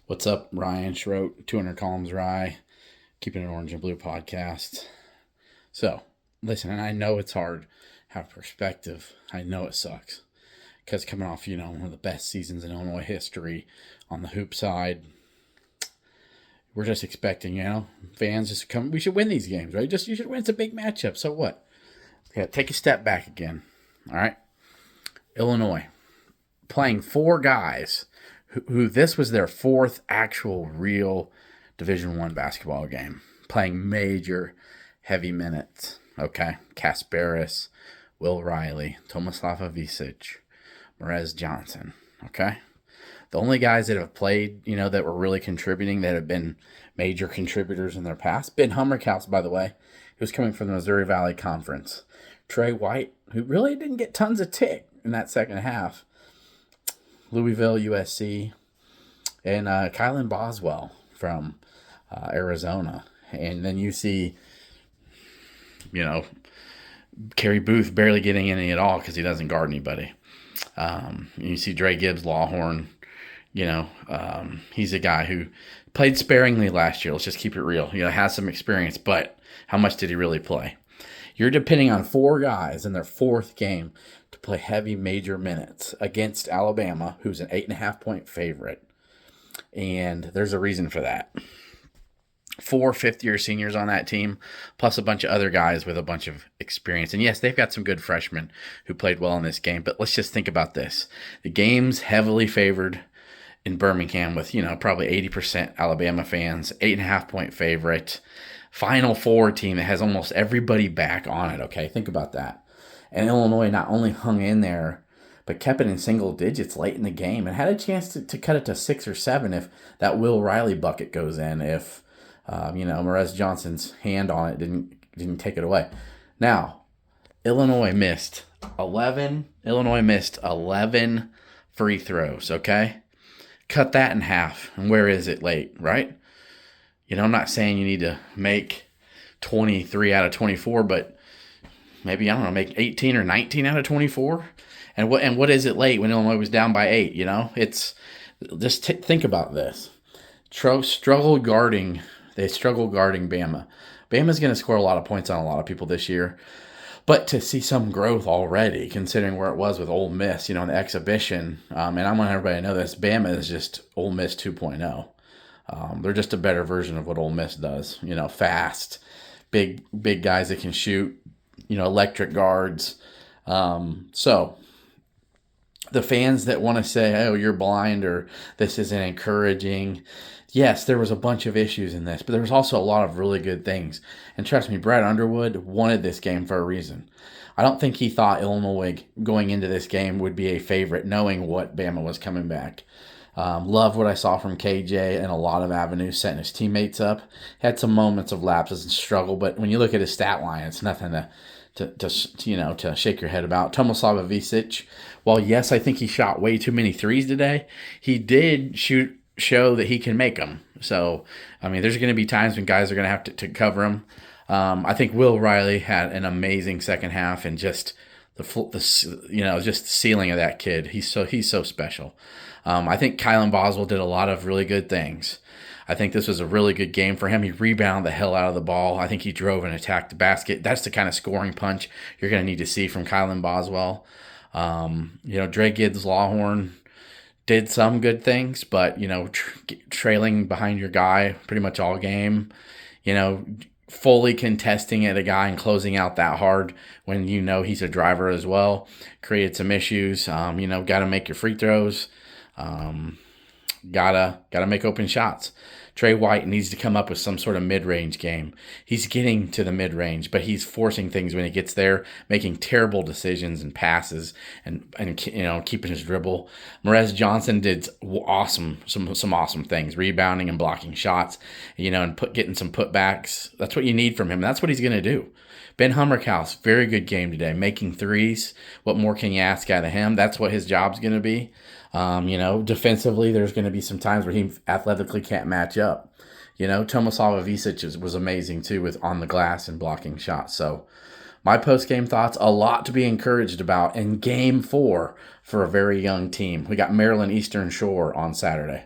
What's up, Ryan Schroet, 200 Columns Rye, Keeping It Orange and Blue podcast. So, listen, and I know it's hard, have perspective. I know it sucks. Because coming off, one of the best seasons in Illinois history on the hoop side, we're just expecting, fans just to come. We should win these games, right? You should win. It's a big matchup. So what? Yeah, take a step back again. All right. Illinois playing four guys who this was their fourth actual real Division I basketball game, playing major heavy minutes. Okay, Kasparis, Will Riley, Tomislav Ivisic, Merez Johnson. Okay, the only guys that have played, that were really contributing, that have been major contributors in their past. Ben Hummerkaus, by the way, who's coming from the Missouri Valley Conference. Trey White, who really didn't get tons of tick in that second half. Louisville, USC, and Kylan Boswell from Arizona. And then you see, Kerry Booth barely getting any at all because he doesn't guard anybody. You see Dre Gibbs Lawhorn, he's a guy who played sparingly last year. Let's just keep it real. Has some experience, but how much did he really play? You're depending on four guys in their fourth game to play heavy major minutes against Alabama, who's an 8.5-point favorite. And there's a reason for that. 4 fifth-year seniors on that team, plus a bunch of other guys with a bunch of experience. And yes, they've got some good freshmen who played well in this game, but let's just think about this. The game's heavily favored in Birmingham with, probably 80% Alabama fans, 8.5-point favorite. Final Four team that has almost everybody back on it, okay? Think about that. And Illinois not only hung in there, but kept it in single digits late in the game and had a chance to cut it to 6 or 7 if that Will Riley bucket goes in, if, Merez Johnson's hand on it didn't take it away. Now, Illinois missed 11 free throws, okay? Cut that in half. And where is it late, right? I'm not saying you need to make 23 out of 24, but maybe, make 18 or 19 out of 24. And what is it late when Illinois was down by 8, It's just think about this. They struggle guarding Bama. Bama's going to score a lot of points on a lot of people this year. But to see some growth already, considering where it was with Ole Miss, in the exhibition, and I want everybody to know this, Bama is just Ole Miss 2.0. They're just a better version of what Ole Miss does. Fast, big guys that can shoot, electric guards. So the fans that want to say, oh, you're blind or this isn't encouraging. Yes, there was a bunch of issues in this, but there was also a lot of really good things. And trust me, Brad Underwood wanted this game for a reason. I don't think he thought Illinois going into this game would be a favorite, knowing what Bama was coming back. Love what I saw from KJ in a lot of avenues, setting his teammates up. Had some moments of lapses and struggle, but when you look at his stat line, it's nothing to shake your head about. Tomislav Ivisic, while yes, I think he shot way too many threes today, he did show that he can make them. So, there's going to be times when guys are going to have to cover him. I think Will Riley had an amazing second half, and just just the ceiling of that kid. He's so special. I think Kylan Boswell did a lot of really good things. I think this was a really good game for him. He rebounded the hell out of the ball. I think he drove and attacked the basket. That's the kind of scoring punch you're going to need to see from Kylan Boswell. Dre Gibbs Lawhorn did some good things, but, trailing behind your guy pretty much all game, fully contesting at a guy and closing out that hard when he's a driver as well, created some issues. Got to make your free throws. Gotta make open shots. Trey White needs to come up with some sort of mid-range game. He's getting to the mid-range, but he's forcing things when he gets there, making terrible decisions and passes, and keeping his dribble. Merez Johnson did some awesome things, rebounding and blocking shots, and getting some putbacks. That's what you need from him. That's what he's going to do. Ben Hummerkaus, very good game today, making threes. What more can you ask out of him? That's what his job's going to be. Defensively, there's going to be some times where he athletically can't match up. Tomislav Ivisic was amazing too with on the glass and blocking shots. So my post-game thoughts, a lot to be encouraged about in Game 4 for a very young team. We got Maryland Eastern Shore on Saturday.